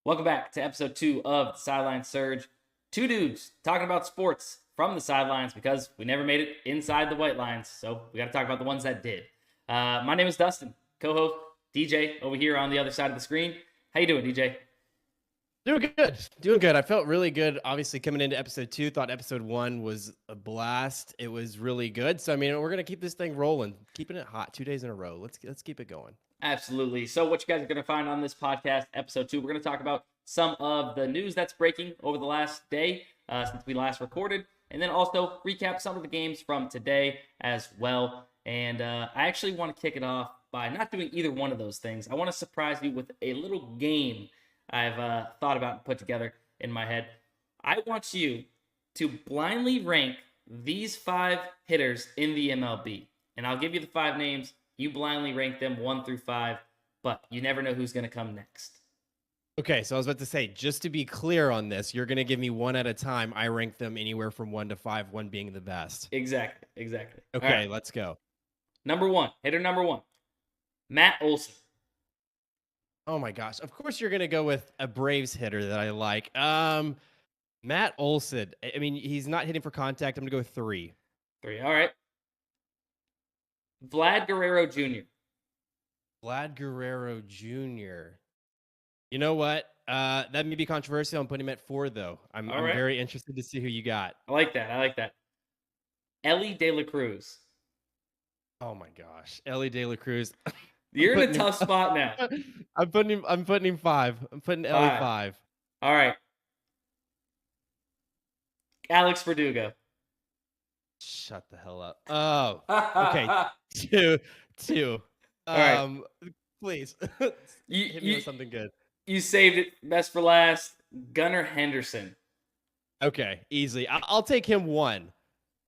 Welcome back to episode 2 of the Sideline Surge. Two dudes talking about sports from the sidelines because we never made it inside the white lines. So we got to talk about the ones that did. My name is Dustin, co-host DJ over here on the other side of the screen. How you doing, DJ? Doing good. I felt really good. Obviously, coming into episode 2, thought episode 1 was a blast. It was really good. So, I mean, we're gonna keep this thing rolling, keeping it hot 2 days in a row. Let's keep it going. Absolutely. So what you guys are going to find on this podcast, episode 2, we're going to talk about some of the news that's breaking over the last day since we last recorded, and then also recap some of the games from today as well. And I actually want to kick it off by not doing either one of those things. I want to surprise you with a little game I've thought about and put together in my head. I want you to blindly rank these 5 hitters in the MLB, and I'll give you the 5 names. You blindly rank them 1 through 5, but you never know who's going to come next. Okay, so I was about to say, just to be clear on this, you're going to give me one at a time. I rank them anywhere from 1 to 5, 1 being the best. Exactly. Okay, right. Let's go. Hitter number 1, Matt Olson. Oh my gosh. Of course you're going to go with a Braves hitter that I like. Matt Olson. I mean, he's not hitting for contact. I'm going to go with 3. 3, all right. Vlad Guerrero Jr. Vlad Guerrero Jr. You know what? That may be controversial. I'm putting him at 4, though. I'm very interested to see who you got. I like that. Ellie De La Cruz. Oh my gosh, Ellie De La Cruz. You're in a tough spot now. I'm putting him 5. I'm putting Ellie 5. All right. Alex Verdugo. Shut the hell up. Oh, okay. 2. All right. Please. Hit me with something good. You saved it. Best for last. Gunnar Henderson. Okay, easily. I'll take him 1.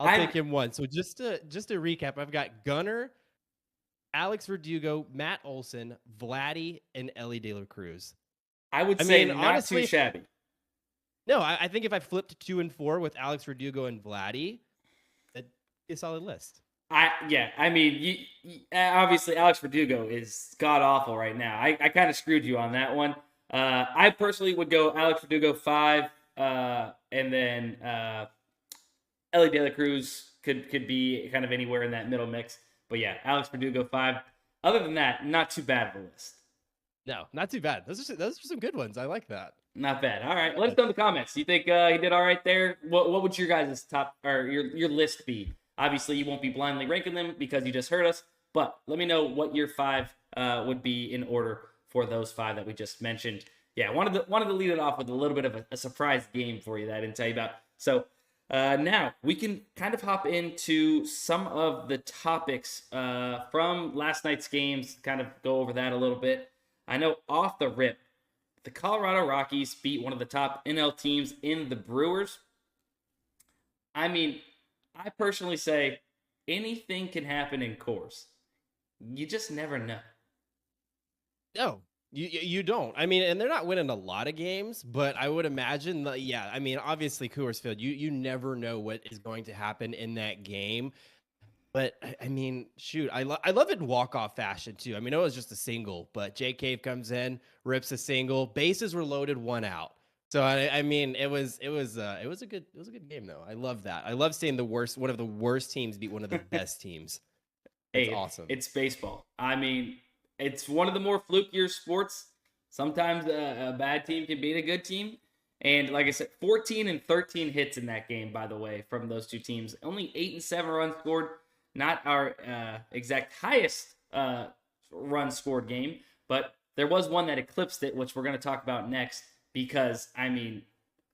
I'll take him 1. So just to recap, I've got Gunnar, Alex Verdugo, Matt Olson, Vladdy, and Ellie De La Cruz. I would say not honestly, too shabby. No, I think if I flipped 2 and 4 with Alex Verdugo and Vladdy, that'd be a solid list. I mean, obviously Alex Verdugo is god awful right now. I kind of screwed you on that one. I personally would go Alex Verdugo 5, and then Ellie De La Cruz could be kind of anywhere in that middle mix. But yeah, Alex Verdugo 5. Other than that, not too bad of a list. No, not too bad. Those are some good ones. I like that. Not bad. All right, let us know in the comments. You think he did all right there? What would your guys' top or your list be? Obviously, you won't be blindly ranking them because you just heard us. But let me know what your 5 would be in order for those 5 that we just mentioned. Yeah, wanted to lead it off with a little bit of a surprise game for you that I didn't tell you about. So now we can kind of hop into some of the topics from last night's games, kind of go over that a little bit. I know off the rip, the Colorado Rockies beat one of the top NL teams in the Brewers. I mean, I personally say anything can happen in Coors. You just never know. No, you don't. I mean, and they're not winning a lot of games, but I would imagine that, yeah, I mean, obviously Coors Field, you never know what is going to happen in that game. But, I mean, shoot, I love it in walk-off fashion, too. I mean, it was just a single, but Jake Cave comes in, rips a single. Bases were loaded, 1 out. So, I mean, it was a good game, though. I love that. I love seeing one of the worst teams beat one of the best teams. It's awesome. It's baseball. I mean, it's one of the more flukier sports. Sometimes a bad team can beat a good team. And like I said, 14 and 13 hits in that game, by the way, from those two teams. Only 8 and 7 runs scored. Not our exact highest run scored game, but there was one that eclipsed it, which we're going to talk about next because, I mean,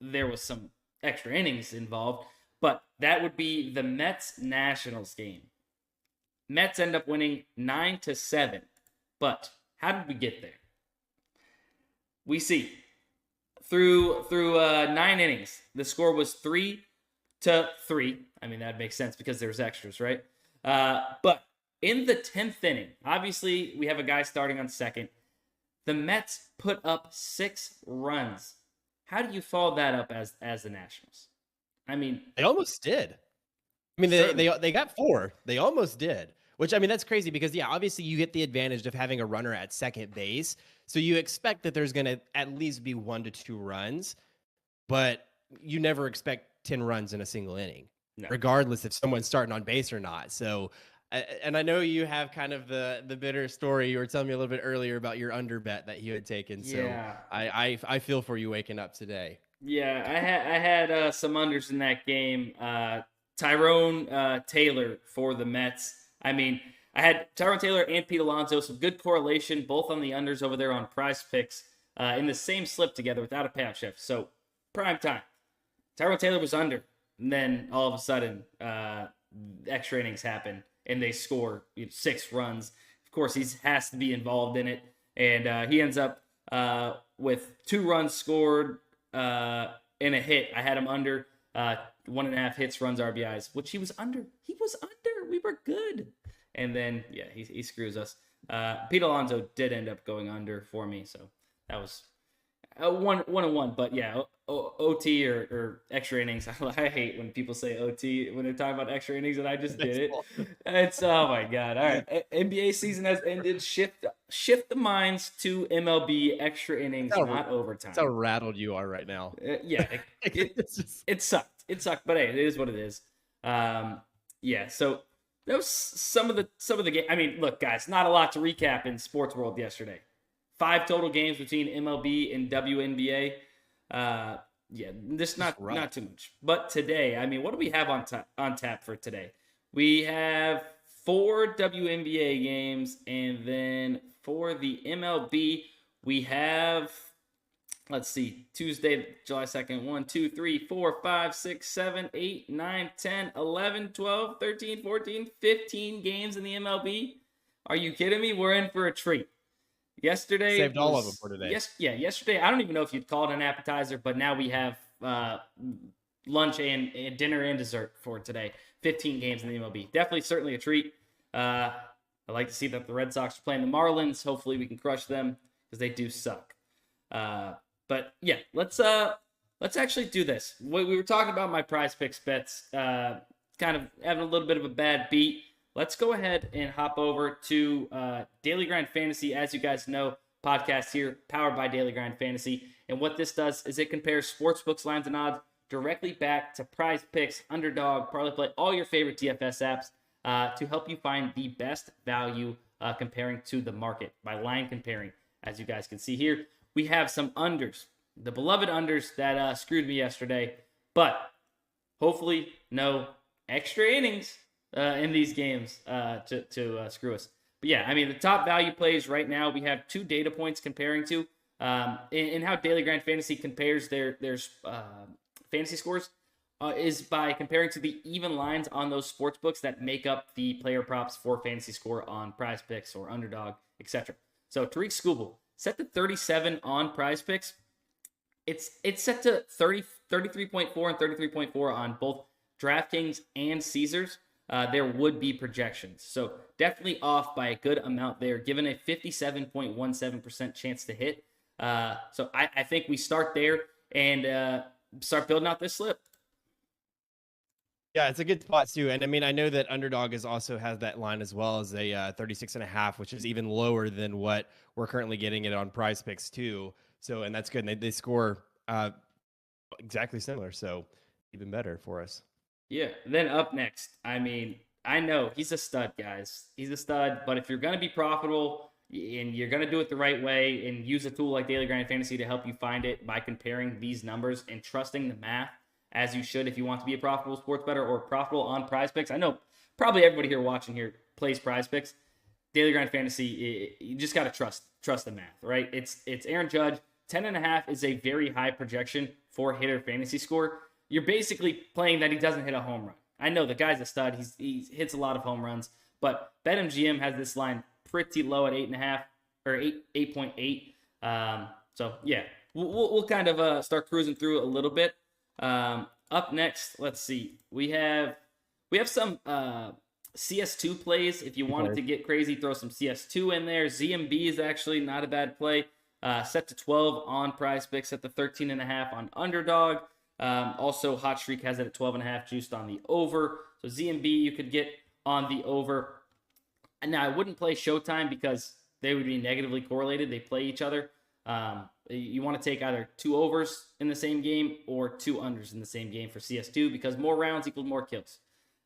there was some extra innings involved. But that would be the Mets-Nationals game. Mets end up winning 9-7. But how did we get there? We see through 9 innings, the score was 3-3. I mean, that makes sense because there's extras, right? But in the 10th inning, obviously we have a guy starting on second. The Mets put up 6 runs. How do you follow that up as the Nationals? I mean, they almost did. I mean, they got 4. They almost did. Which, I mean, that's crazy because, yeah, obviously you get the advantage of having a runner at second base. So you expect that there's going to at least be 1 to 2 runs, but you never expect 10 runs in a single inning, No. regardless if someone's starting on base or not. So, and I know you have kind of the bitter story you were telling me a little bit earlier about your under bet that you had taken. So Yeah. I feel for you waking up today. Yeah, I had some unders in that game. Tyrone Taylor for the Mets. I mean, I had Tyrone Taylor and Pete Alonso, some good correlation, both on the unders over there on PrizePicks in the same slip together without a payout shift. So, prime time. Tyrone Taylor was under, and then all of a sudden, extra innings happen, and they score 6 runs. Of course, he has to be involved in it, and he ends up with 2 runs scored in a hit. I had him under 1.5 hits, runs, RBIs, which he was under. He was under. We were good. And then, yeah, he screws us. Pete Alonso did end up going under for me, so that was one and one. But yeah, OT or extra innings. I hate when people say OT when they're talking about extra innings, and I just did it. It's oh my god. All right, NBA season has ended. Shift the minds to MLB extra innings, not overtime. That's how rattled you are right now. Yeah, it sucked. It sucked, but hey, it is what it is. Yeah. So that was some of the game. I mean, look, guys, not a lot to recap in sports world yesterday. 5 total games between MLB and WNBA. Yeah, this not too much. But today, I mean, what do we have on tap for today? We have 4 WNBA games, and then for the MLB, we have, let's see, Tuesday, July 2nd, 1, 2, 3, 4, 5, 6, 7, 8, 9, 10, 11, 12, 13, 14, 15 games in the MLB. Are you kidding me? We're in for a treat. Yesterday saved all of them for today. Yesterday, I don't even know if you'd call it an appetizer, but now we have lunch and dinner and dessert for today. 15 games in the MLB. Definitely, certainly a treat. I like to see that the Red Sox are playing the Marlins. Hopefully we can crush them because they do suck. But yeah, let's actually do this. We were talking about my PrizePicks bets, kind of having a little bit of a bad beat. Let's go ahead and hop over to Daily Grind Fantasy. As you guys know, podcast here, powered by Daily Grind Fantasy. And what this does is it compares sportsbooks, lines, and odds directly back to PrizePicks, Underdog, Parlay Play, all your favorite DFS apps to help you find the best value comparing to the market by line comparing. As you guys can see here, we have some unders, the beloved unders that screwed me yesterday, but hopefully no extra innings in these games to screw us. But yeah, I mean, the top value plays right now, we have 2 data points comparing to in how Daily Grind Fantasy compares their fantasy scores is by comparing to the even lines on those sports books that make up the player props for fantasy score on PrizePicks or Underdog, etc. So Tariq Skubal set to 37 on PrizePicks. It's set to 33.4 and 33.4 on both DraftKings and Caesars. There would be projections. So definitely off by a good amount there, given a 57.17% chance to hit. So I think we start there and start building out this slip. Yeah, it's a good spot too. And I mean, I know that Underdog also has that line as well as a 36.5, which is even lower than what we're currently getting it on PrizePicks too. So, and that's good. And they score exactly similar. So even better for us. Yeah. Then up next, I mean, I know he's a stud, guys. He's a stud. But if you're going to be profitable and you're going to do it the right way and use a tool like Daily Grind Fantasy to help you find it by comparing these numbers and trusting the math as you should if you want to be a profitable sports bettor or profitable on PrizePicks. I know probably everybody here watching here plays PrizePicks. Daily Grind Fantasy, you just got to trust the math, right? It's Aaron Judge. 10.5 is a very high projection for hitter fantasy score. You're basically playing that he doesn't hit a home run. I know the guy's a stud. He hits a lot of home runs, but BetMGM has this line pretty low at 8.5 or 8.8. So yeah, we'll kind of start cruising through a little bit. Up next, let's see. We have some CS2 plays. If you wanted to get crazy, throw some CS2 in there. ZMB is actually not a bad play. Set to 12 on PrizePicks, set to 13.5 on Underdog. Also, Hot Streak has it at 12.5, juiced on the over. So ZMB you could get on the over. Now, I wouldn't play Showtime because they would be negatively correlated. They play each other. You want to take either 2 overs in the same game or 2 unders in the same game for CS2 because more rounds equals more kills.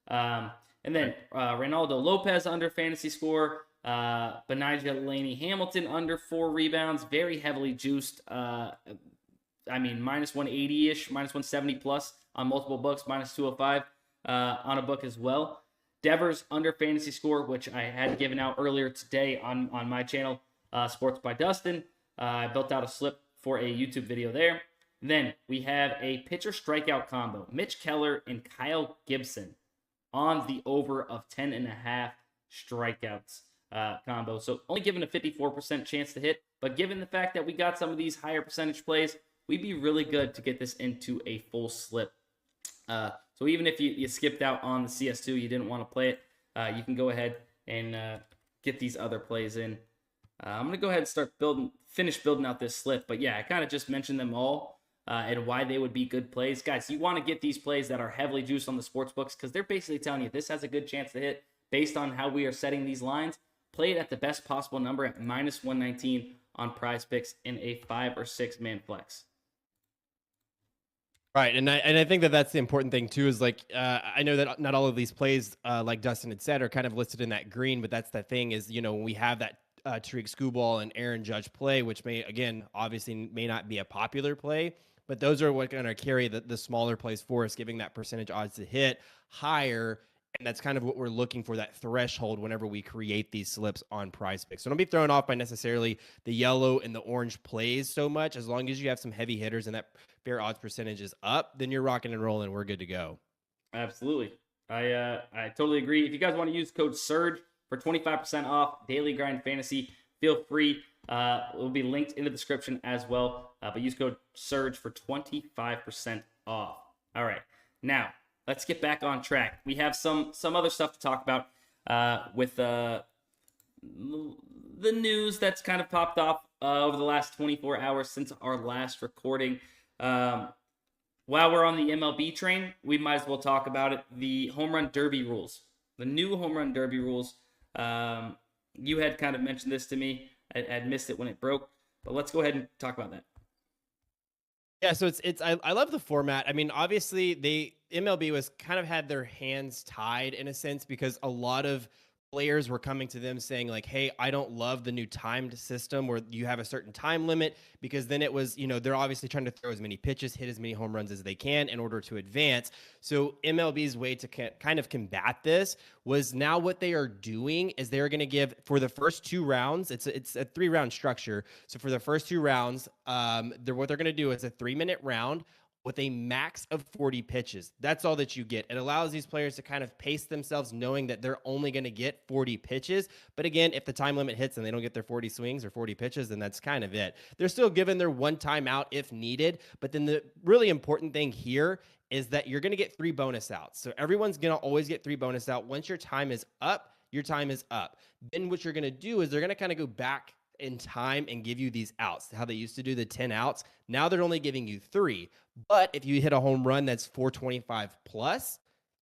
And then Ronaldo Lopez under fantasy score. Benijah Laney Hamilton under 4 rebounds. Very heavily juiced. Minus 180-ish, minus 170 plus on multiple books, minus 205 on a book as well. Devers under fantasy score, which I had given out earlier today on my channel, Sports by Dustin. I built out a slip for a YouTube video there. Then we have a pitcher strikeout combo. Mitch Keller and Kyle Gibson on the over of 10.5 strikeouts combo. So only given a 54% chance to hit, but given the fact that we got some of these higher percentage plays, we'd be really good to get this into a full slip. So even if you skipped out on the CS2, you didn't want to play it, you can go ahead and get these other plays in. I'm going to go ahead and finish building out this slip. But yeah, I kind of just mentioned them all and why they would be good plays. Guys, you want to get these plays that are heavily juiced on the sports books because they're basically telling you this has a good chance to hit based on how we are setting these lines. Play it at the best possible number at minus 119 on PrizePicks in a 5 or 6 man flex. Right, and I think that's the important thing too. Is like I know that not all of these plays, like Dustin had said, are kind of listed in that green. But that's the thing is, when we have that Tariq Skubal and Aaron Judge play, which obviously may not be a popular play, but those are what going to carry the smaller plays for us, giving that percentage odds to hit higher. And that's kind of what we're looking for, that threshold whenever we create these slips on PrizePicks. So don't be thrown off by necessarily the yellow and the orange plays so much. As long as you have some heavy hitters and that fair odds percentage is up, then you're rocking and rolling. We're good to go. Absolutely. I totally agree. If you guys want to use code SURGE for 25% off Daily Grind Fantasy, feel free. It will be linked in the description as well. But use code SURGE for 25% off. All right. Now, let's get back on track. We have some other stuff to talk about with the news that's kind of popped off over the last 24 hours since our last recording. While we're on the MLB train, we might as well talk about it. The home run derby rules. The new home run derby rules. You had kind of mentioned this to me. I had missed it when it broke. But let's go ahead and talk about that. Yeah, so I love the format. I mean, obviously MLB was kind of had their hands tied in a sense because a lot of players were coming to them saying like, hey, I don't love the new timed system where you have a certain time limit, because then it was, they're obviously trying to throw as many pitches, hit as many home runs as they can in order to advance. So MLB's way to kind of combat this was now what they are doing is they're going to give for the first 2 rounds, it's a 3-round structure. So for the first 2 rounds, what they're going to do is a 3-minute round with a max of 40 pitches. That's all that you get. It allows these players to kind of pace themselves knowing that they're only going to get 40 pitches. But again, if the time limit hits and they don't get their 40 swings or 40 pitches, then that's kind of it. They're still given their 1 timeout if needed. But then the really important thing here is that you're going to get 3 bonus outs. So everyone's going to always get 3 bonus out. Once your time is up, your time is up. Then what you're going to do is they're going to kind of go back in time and give you these outs, how they used to do the 10 outs. Now they're only giving you 3. But if you hit a home run that's 425 plus,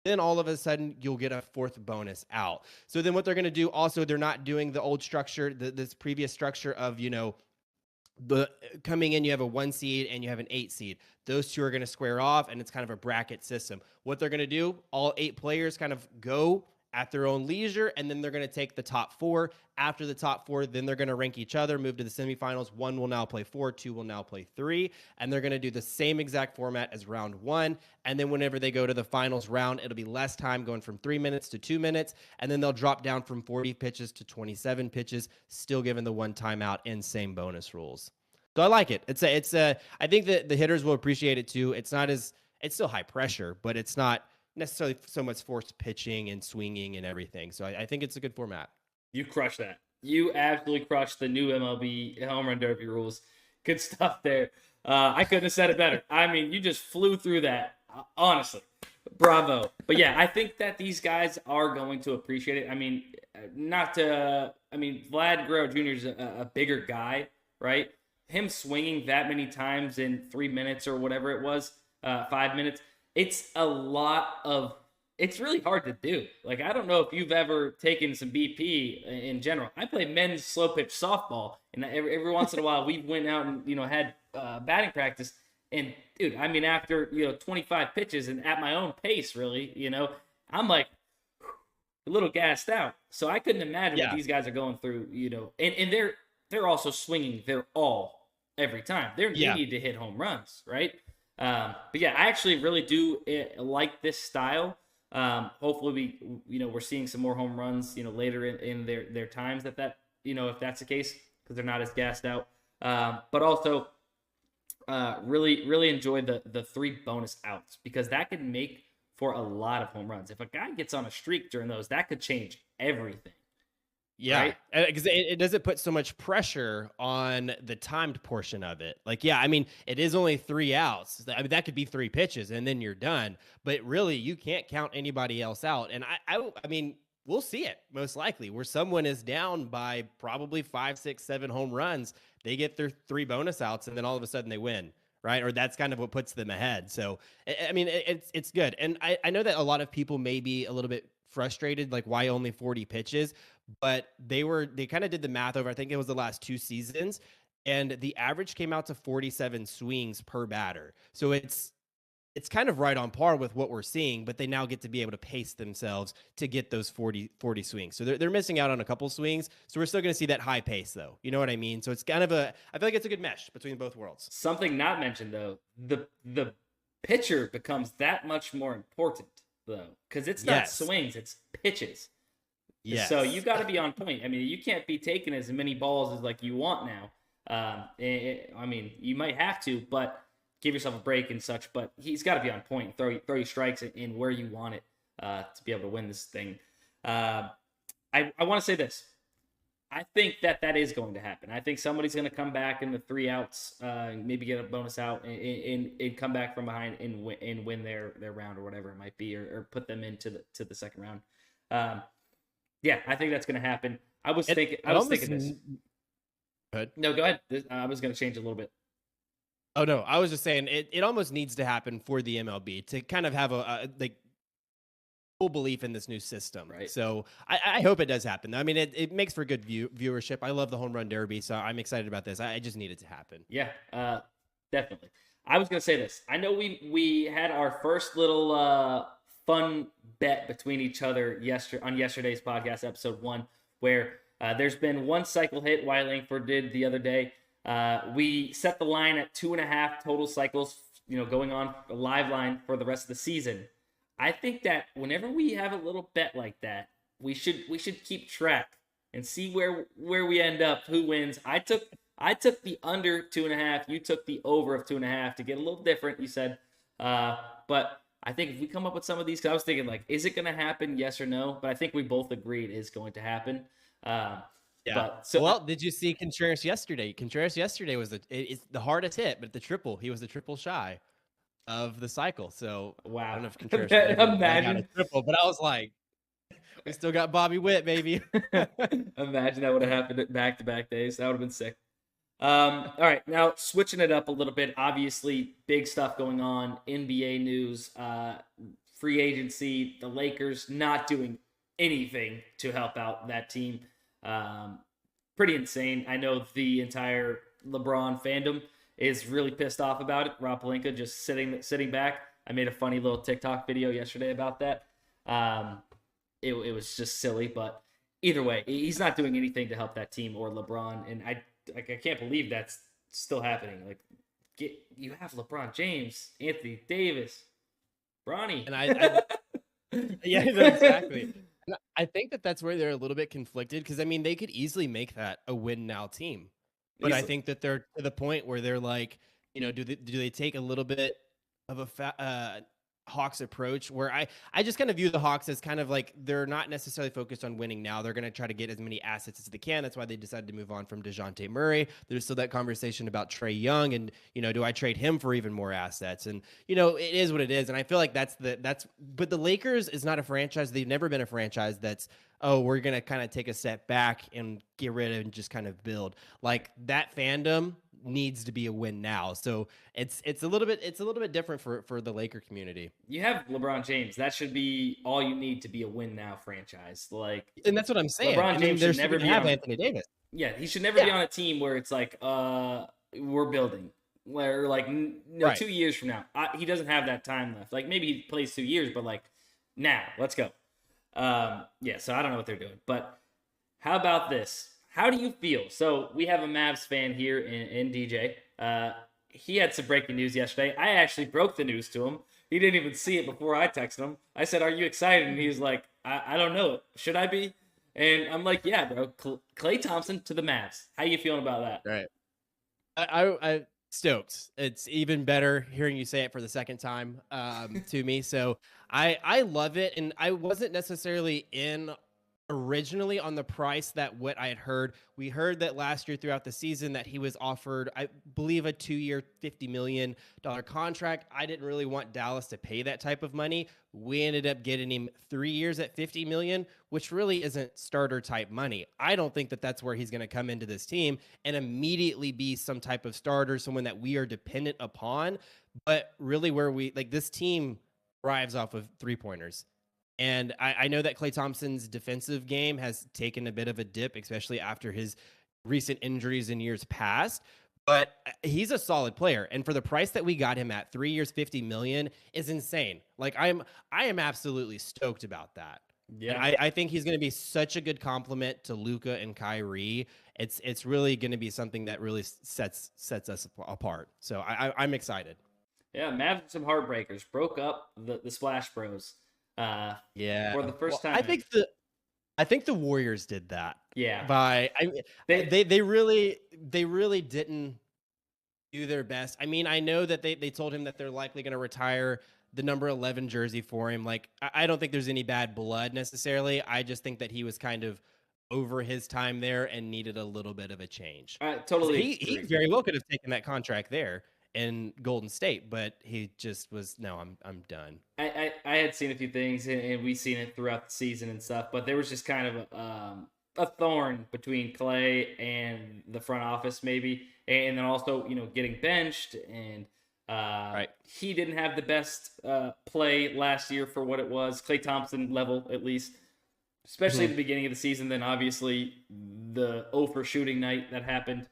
then all of a sudden you'll get a 4th bonus out. So then what they're going to do also, they're not doing the old structure, this previous structure of, the coming in, you have a 1 seed and you have an 8 seed. Those 2 are going to square off and it's kind of a bracket system. What they're going to do, all 8 players kind of go at their own leisure, and then they're going to take the top 4. After the top 4, then they're going to rank each other, move to the semifinals. 1 will now play 4, 2 will now play 3, and they're going to do the same exact format as round 1. And then whenever they go to the finals round, it'll be less time, going from 3 minutes to 2 minutes, and then they'll drop down from 40 pitches to 27 pitches, still given the 1 timeout and same bonus rules. So I like it. I think that the hitters will appreciate it too. It's still high pressure, but it's not necessarily so much forced pitching and swinging and everything. So I think it's a good format. You crushed that. You absolutely crushed the new MLB home run derby rules. Good stuff there. I couldn't have said it better. I mean, you just flew through that. Honestly, bravo. But yeah, I think that these guys are going to appreciate it. I mean, Vlad Guerrero Jr. is a bigger guy, right? Him swinging that many times in 3 minutes or whatever it was, 5 minutes. It's a lot of it's really hard to do. Like, I don't know if you've ever taken some BP in general. I play men's slow pitch softball, and every once in a while we went out and had batting practice. And dude, I mean, after 25 pitches and at my own pace, really, I'm like a little gassed out. So I couldn't imagine what Yeah. these guys are going through. And they're also swinging their all every time. They Yeah. need to hit home runs, right? But yeah, I actually really do like this style. Hopefully we're seeing some more home runs, later in their times that if that's the case, because they're not as gassed out. But also, really, really enjoy the 3 bonus outs, because that could make for a lot of home runs. If a guy gets on a streak during those, that could change everything. Yeah, Right? because it doesn't put so much pressure on the timed portion of it. Like, yeah, I mean, it is only 3 outs. I mean, that could be 3 pitches and then you're done. But really, you can't count anybody else out. And I mean, we'll see it most likely where someone is down by probably 5, 6, 7 home runs. They get their 3 bonus outs, and then all of a sudden they win. Right. Or that's kind of what puts them ahead. So, I mean, it's good. And I know that a lot of people may be a little bit frustrated, like, why only 40 pitches? But they kind of did the math over, I think it was the last 2 seasons, and the average came out to 47 swings per batter. So it's kind of right on par with what we're seeing, but they now get to be able to pace themselves to get those 40 swings. So they're missing out on a couple swings. So we're still going to see that high pace, though. You know what I mean? So it's kind of I feel like it's a good mesh between both worlds. Something not mentioned though, the pitcher becomes that much more important though, because it's not swings, it's pitches. Yeah. So you got to be on point. I mean, you can't be taking as many balls as like you want now. I mean, you might have to, but give yourself a break and such. But he's got to be on point. Throw your strikes in where you want it to be able to win this thing. I want to say this. I think that is going to happen. I think somebody's going to come back in the 3 outs, maybe get a bonus out, and come back from behind and win their round or whatever it might be, or put them into the second round. Yeah, I think that's going to happen. I was thinking this. Good. No, go ahead. I was going to change a little bit. Oh no, I was just saying it almost needs to happen for the MLB to kind of have a full belief in this new system. Right. So I hope it does happen. I mean, it makes for good viewership. I love the home run derby, so I'm excited about this. I just need it to happen. Yeah, definitely. I was going to say this. I know we had our first little fun bet between each other on yesterday's podcast, episode 1, where there's been one cycle hit Wyatt Langford did the other day. We set the line at 2.5 total cycles, going on a live line for the rest of the season. I think that whenever we have a little bet like that, we should keep track and see where we end up, who wins. I took the under 2.5. You took the over of 2.5 to get a little different. You said, but I think if we come up with some of these, because I was thinking, like, is it going to happen? Yes or no? But I think we both agree it is going to happen. Yeah. But, well, did you see Contreras yesterday? Contreras yesterday was it's the hardest hit, but the triple. He was the triple shy of the cycle. So wow. I don't know if Contreras imagine got a triple, but I was like, we still got Bobby Witt, baby. Imagine that would have happened at back-to-back days. That would have been sick. All right, now switching it up a little bit. Obviously, big stuff going on. NBA news, free agency. The Lakers not doing anything to help out that team. Pretty insane. I know the entire LeBron fandom is really pissed off about it. Rob Pelinka just sitting back. I made a funny little TikTok video yesterday about that. It was just silly, but either way, he's not doing anything to help that team or LeBron, and I can't believe that's still happening. Like, you have LeBron James, Anthony Davis, Bronny, and yeah, exactly. And I think that's where they're a little bit conflicted, because I mean, they could easily make that a win now team, but I think that they're to the point where they're like, do they take a little bit of a Hawks approach, where I just kind of view the Hawks as kind of like, they're not necessarily focused on winning now. They're going to try to get as many assets as they can. That's why they decided to move on from DeJounte Murray. There's still that conversation about Trae Young, and do I trade him for even more assets? And it is what it is. And I feel like but the Lakers is not a franchise. They've never been a franchise that's, oh, we're going to kind of take a step back and get rid of and just kind of build. Like, that fandom needs to be a win now. So it's a little bit different for the Laker community. You have LeBron James. That should be all you need to be a win now franchise. Like, And that's what I'm saying. LeBron I mean, James they're should still never going to be have on. Anthony Davis. Yeah, he should never be Yeah. on a team where it's like, we're building. Where like, Right. 2 years from now, he doesn't have that time left. Like maybe he plays 2 years, but like now, let's go. Yeah. So I don't know what they're doing, but how about this? How do you feel? So we have a Mavs fan here in DJ. He had some breaking news yesterday. I actually broke the news to him. He didn't even see it before I texted him. I said, "Are you excited?" And he was like, I don't know. Should I be?" And I'm like, "Yeah, bro. Klay Thompson to the Mavs. How you feeling about that?" Right. I stoked. It's even better hearing you say it for the second time to me. So I love it, and I wasn't necessarily in originally on the price that what I had heard. We heard that last year throughout the season that he was offered, I believe, a 2-year, $50 million contract. I didn't really want Dallas to pay that type of money. We ended up getting him 3 years at $50 million, which really isn't starter type money. I don't think that that's where he's going to come into this team and immediately be some type of starter, someone that we are dependent upon. But really where we like this team thrives off of 3-pointers. And I know that Klay Thompson's defensive game has taken a bit of a dip, especially after his recent injuries in years past. But he's a solid player, and for the price that we got him at, 3 years, $50 million, is insane. Like I am absolutely stoked about that. Yeah. And I think he's going to be such a good complement to Luka and Kyrie. It's really going to be something that really sets us apart. So I'm excited. Yeah, Mavs some heartbreakers. Broke up the Splash Bros. Yeah, For the first time. I think the Warriors did that. Yeah. They really didn't do their best. I mean, I know that they told him that they're likely going to retire the number 11 jersey for him. Like, I don't think there's any bad blood necessarily. I just think that he was kind of over his time there and needed a little bit of a change. Totally. He very well could have taken that contract there in Golden State, but he just was, no, I'm done. I had seen a few things, and we've seen it throughout the season and stuff, but there was just kind of a thorn between Klay and the front office, maybe, and then also getting benched, and right. He didn't have the best play last year for what it was, Klay Thompson level at least, especially at the beginning of the season. Then obviously the 0 for shooting night that happened,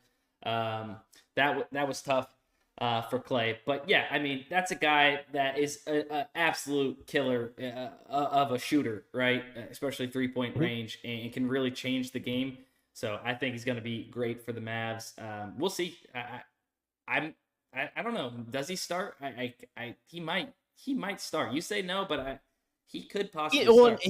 that was tough. For Klay. But yeah, I mean, that's a guy that is an absolute killer of a shooter, right? Especially 3-point range, and can really change the game. So I think he's going to be great for the Mavs. We'll see. I don't know. Does he start? He might start. You say no, but he could possibly start.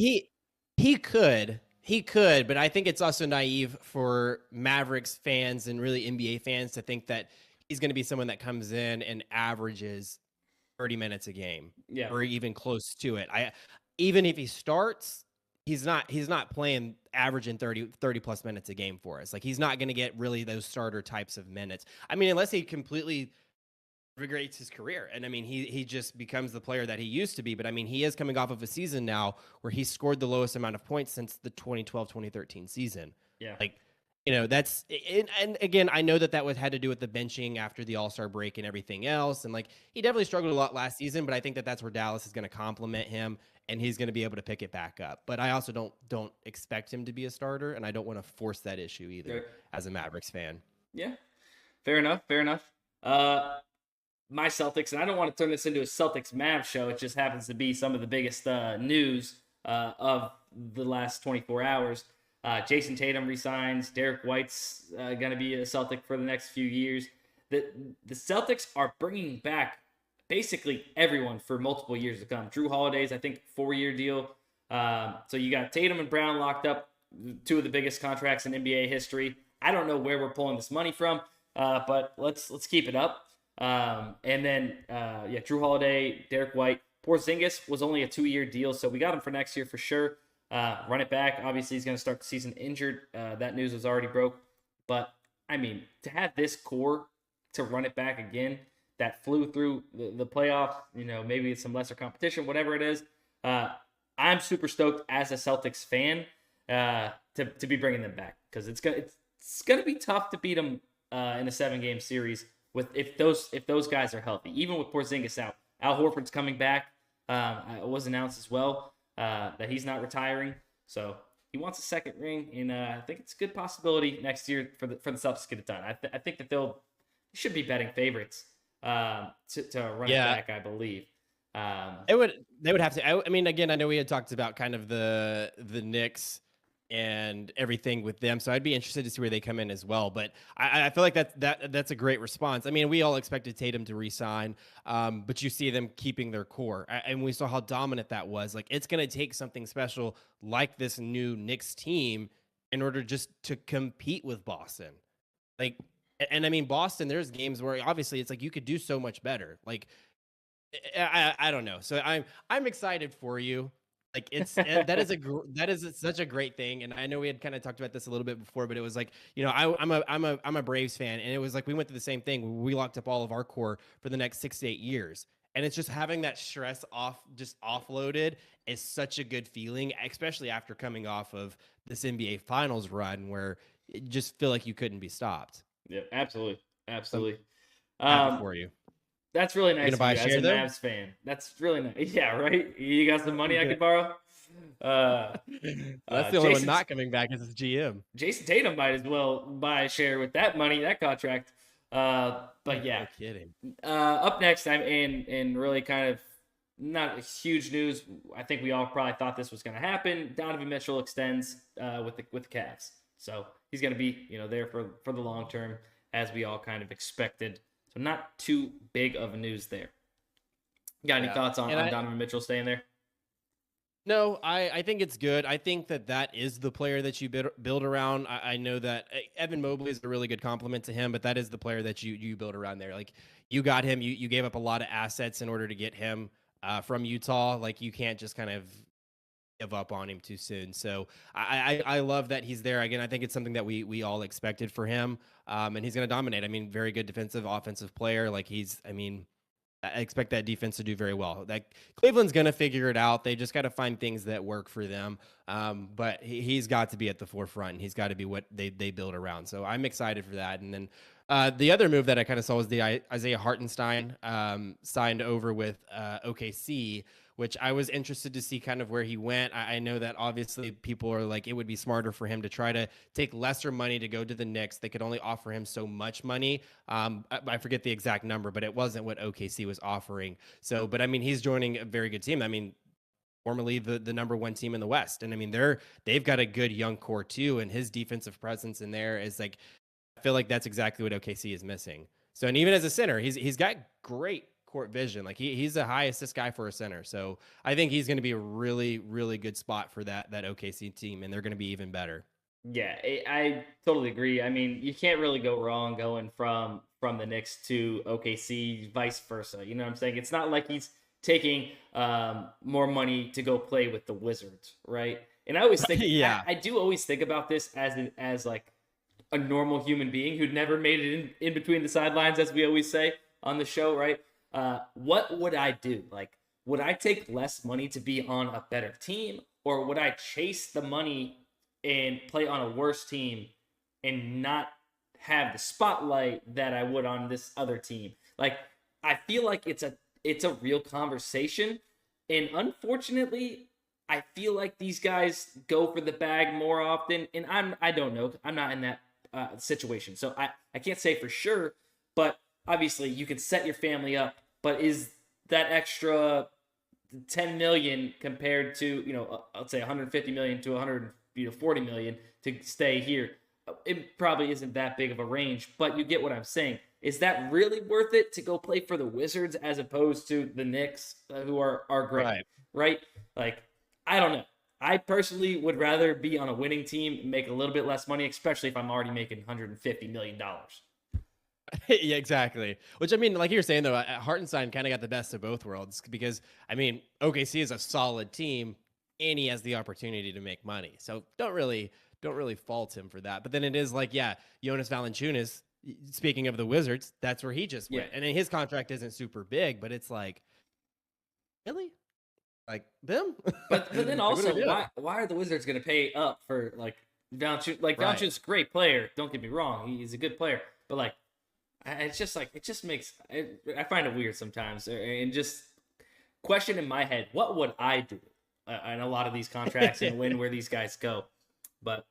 He could, but I think it's also naive for Mavericks fans and really NBA fans to think that he's going to be someone that comes in and averages 30 minutes a game, or even close to it. Even if he starts, he's not playing averaging 30 plus minutes a game for us. Like, he's not going to get really those starter types of minutes. I mean, unless he completely regrets his career. And I mean, he just becomes the player that he used to be. But I mean, he is coming off of a season now where he scored the lowest amount of points since the 2012-2013 season. Yeah. Like, that's, and again, I know that had to do with the benching after the All-Star break and everything else. And like, he definitely struggled a lot last season, but I think that that's where Dallas is going to complement him, and he's going to be able to pick it back up. But I also don't expect him to be a starter, and I don't want to force that issue either as a Mavericks fan. Yeah. Fair enough. My Celtics, and I don't want to turn this into a Celtics Mavs show. It just happens to be some of the biggest news of the last 24 hours. Jason Tatum resigns. Derek White's going to be a Celtic for the next few years. The Celtics are bringing back basically everyone for multiple years to come. Drew Holiday's, I think, 4-year deal. So you got Tatum and Brown locked up, 2 of the biggest contracts in NBA history. I don't know where we're pulling this money from, but let's keep it up. And then Drew Holiday, Derek White. Porzingis was only a 2-year deal, so we got him for next year for sure. Run it back. Obviously, he's going to start the season injured. That news was already broke. But, I mean, to have this core to run it back again that flew through the playoffs, maybe it's some lesser competition, whatever it is, I'm super stoked as a Celtics fan to be bringing them back, because it's gonna be tough to beat them in a 7-game series with if those guys are healthy. Even with Porzingis out, Al Horford's coming back. It was announced as well that he's not retiring, so he wants a second ring, and I think it's a good possibility next year for the Celtics to get it done. I think that they should be betting favorites to run it back, I believe. They would have to. I mean, again, I know we had talked about kind of the Knicks and everything with them, so I'd be interested to see where they come in as well. But I feel like that's a great response. I mean, we all expected Tatum to re-sign, but you see them keeping their core, and we saw how dominant that was. Like, it's going to take something special like this new Knicks team in order just to compete with Boston. Like, and I mean, Boston, there's games where obviously it's like you could do so much better. Like, I don't know. So I'm excited for you. Like, that is such a great thing. And I know we had kind of talked about this a little bit before, but it was like, you know, I'm a Braves fan, and it was like we went through the same thing. We locked up all of our core for the next 6 to 8 years. And it's just having that stress just offloaded is such a good feeling, especially after coming off of this NBA Finals run where you just feel like you couldn't be stopped. Yeah, absolutely. Happy for you. That's really nice of you as a though? Mavs fan. That's really nice. Yeah, right? You got some money I could borrow? That's the only one not coming back as his GM. Jason Tatum might as well buy a share with that money, that contract. But yeah. No kidding. Up next, and really kind of not huge news. I think we all probably thought this was going to happen. Donovan Mitchell extends with the Cavs. So he's going to be, you know, there for the long term, as we all kind of expected. So not too big of news there. You got any thoughts on Donovan Mitchell staying there? No, I think it's good. I think that is the player that you build around. I know that Evan Mobley is a really good compliment to him, but that is the player that you build around there. Like, you got him, you gave up a lot of assets in order to get him from Utah. Like, you can't just kind of give up on him too soon. So I love that he's there. Again, I think it's something that we all expected for him. And he's going to dominate. I mean, very good defensive, offensive player. Like, I expect that defense to do very well. Like, Cleveland's going to figure it out. They just got to find things that work for them. But he's got to be at the forefront, and he's got to be what they build around. So I'm excited for that. And then the other move that I kind of saw was the Isaiah Hartenstein signed over with OKC, which I was interested to see kind of where he went. I know that obviously people are like, it would be smarter for him to try to take lesser money to go to the Knicks. They could only offer him so much money. I forget the exact number, but it wasn't what OKC was offering. So, but I mean, he's joining a very good team. I mean, formerly the number one team in the West. And I mean, they've got a good young core too. And his defensive presence in there is like, I feel like that's exactly what OKC is missing. So, and even as a center, he's got great court vision. Like, he's a high assist guy for a center. So I think he's going to be a really, really good spot for that OKC team, and they're going to be even better. Yeah, I totally agree. I mean, you can't really go wrong going from the Knicks to OKC, vice versa. You know what I'm saying? It's not like he's taking more money to go play with the Wizards, right? And I always think, yeah, I do always think about this as like a normal human being who'd never made it in between the sidelines, as we always say on the show, right? What would I do? Like, would I take less money to be on a better team, or would I chase the money and play on a worse team and not have the spotlight that I would on this other team? Like, I feel like it's a real conversation, and unfortunately, I feel like these guys go for the bag more often, and I don't know. I'm not in that situation, so I can't say for sure, but obviously you can set your family up, but is that extra 10 million compared to, you know, let's say 150 million to 140 million to stay here? It probably isn't that big of a range, but you get what I'm saying. Is that really worth it to go play for the Wizards as opposed to the Knicks, who are great, right? Like, I don't know. I personally would rather be on a winning team and make a little bit less money, especially if I'm already making $150 million. Yeah, exactly. Which, I mean, like you were saying, though, Hartenstein kind of got the best of both worlds, because, I mean, OKC is a solid team, and he has the opportunity to make money. So don't really fault him for that. But then it is like, yeah, Jonas Valanciunas, speaking of the Wizards, that's where he just went. And then his contract isn't super big, but it's like, really? Like, them? But then also, why are the Wizards going to pay up for, like, Valanciunas? Like, Valanciunas is a great player. Don't get me wrong. He's a good player. But like, it's just like, it just makes, I find it weird sometimes. And just question in my head, what would I do in a lot of these contracts and when where these guys go? But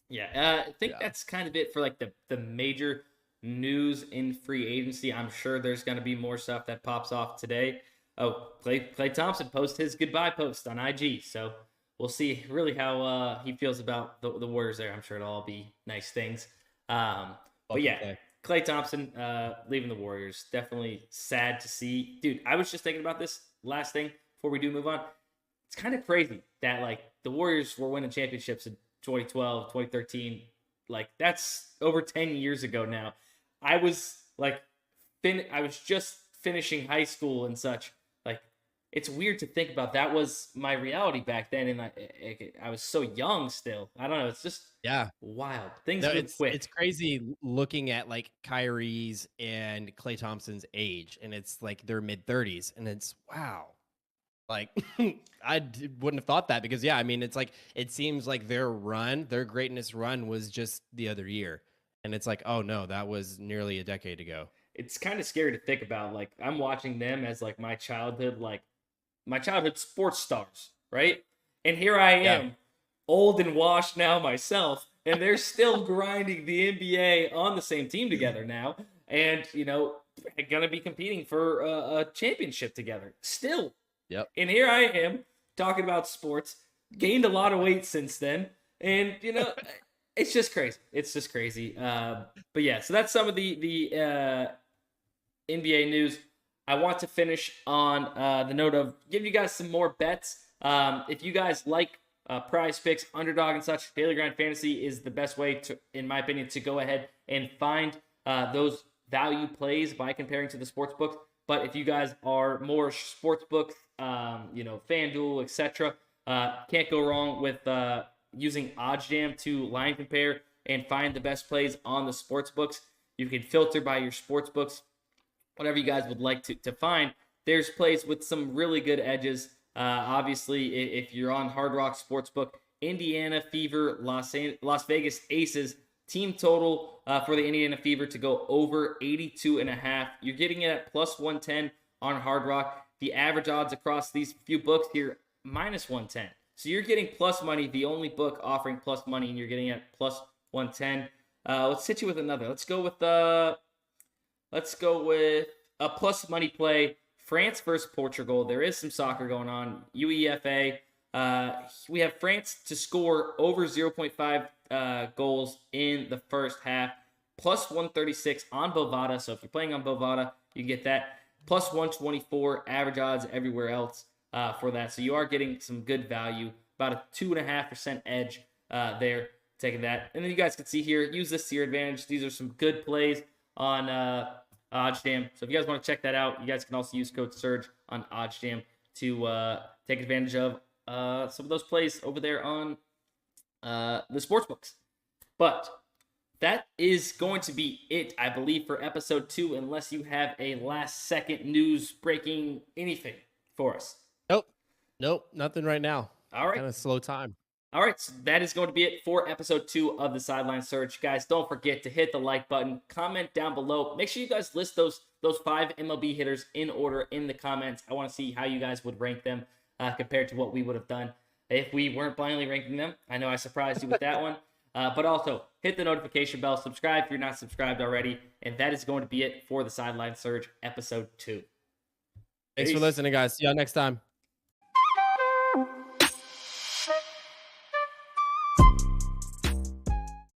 yeah, I think that's kind of it for like the major news in free agency. I'm sure there's going to be more stuff that pops off today. Oh, Klay Thompson posted his goodbye post on IG. So we'll see really how he feels about the Warriors there. I'm sure it'll all be nice things. But yeah, Klay Thompson leaving the Warriors. Definitely sad to see. Dude, I was just thinking about this last thing before we do move on. It's kind of crazy that like the Warriors were winning championships in 2012, 2013. Like that's over 10 years ago now. I was like, I was just finishing high school and such. Like, it's weird to think about. That was my reality back then, and I was so young still. I don't know. It's just wild. Things move quick. It's crazy looking at like Kyrie's and Klay Thompson's age, and it's like their mid-30s, and it's wow. Like wouldn't have thought that because I mean it's like it seems like their greatness run was just the other year, and it's like, oh no, that was nearly a decade ago. It's kind of scary to think about. Like I'm watching them as like my childhood sports stars, right? And here I am, old and washed now myself, and they're still grinding the NBA on the same team together now, and gonna be competing for a championship together still. Yep. And here I am talking about sports, gained a lot of weight since then. And, it's just crazy. It's just crazy. But yeah, so that's some of the NBA news. I want to finish on the note of giving you guys some more bets. If you guys like PrizePicks, Underdog and such, Daily Grind Fantasy is the best way to, in my opinion, to go ahead and find those value plays by comparing to the sportsbook. But if you guys are more sportsbook, FanDuel, etc., can't go wrong with using OddsJam to line compare and find the best plays on the sportsbooks. You can filter by your sportsbooks, whatever you guys would like to find. There's plays with some really good edges. Obviously, if you're on Hard Rock Sportsbook, Indiana Fever, Las Vegas Aces, team total for the Indiana Fever to go over 82.5. You're getting it at plus 110 on Hard Rock. The average odds across these few books here, minus 110. So you're getting plus money, the only book offering plus money, and you're getting it at plus 110. Let's hit you with another. Let's go with a plus money play. France versus Portugal. There is some soccer going on. UEFA. We have France to score over 0.5 goals in the first half. Plus 136 on Bovada. So if you're playing on Bovada, you get that. Plus 124 average odds everywhere else for that. So you are getting some good value. About a 2.5% edge there. Taking that. And then you guys can see here, use this to your advantage. These are some good plays on OddsJam. So if you guys want to check that out, you guys can also use code SURGE on OddsJam to take advantage of some of those plays over there on the sportsbooks. But that is going to be it, I believe, for episode 2, unless you have a last-second news breaking anything for us. Nope, nothing right now. All right. Kind of slow time. All right, so that is going to be it for episode 2 of the Sideline Surge. Guys, don't forget to hit the like button, comment down below. Make sure you guys list those 5 MLB hitters in order in the comments. I want to see how you guys would rank them compared to what we would have done if we weren't blindly ranking them. I know I surprised you with that one. But also, hit the notification bell, subscribe if you're not subscribed already, and that is going to be it for the Sideline Surge episode 2. Thanks for listening, guys. See y'all next time.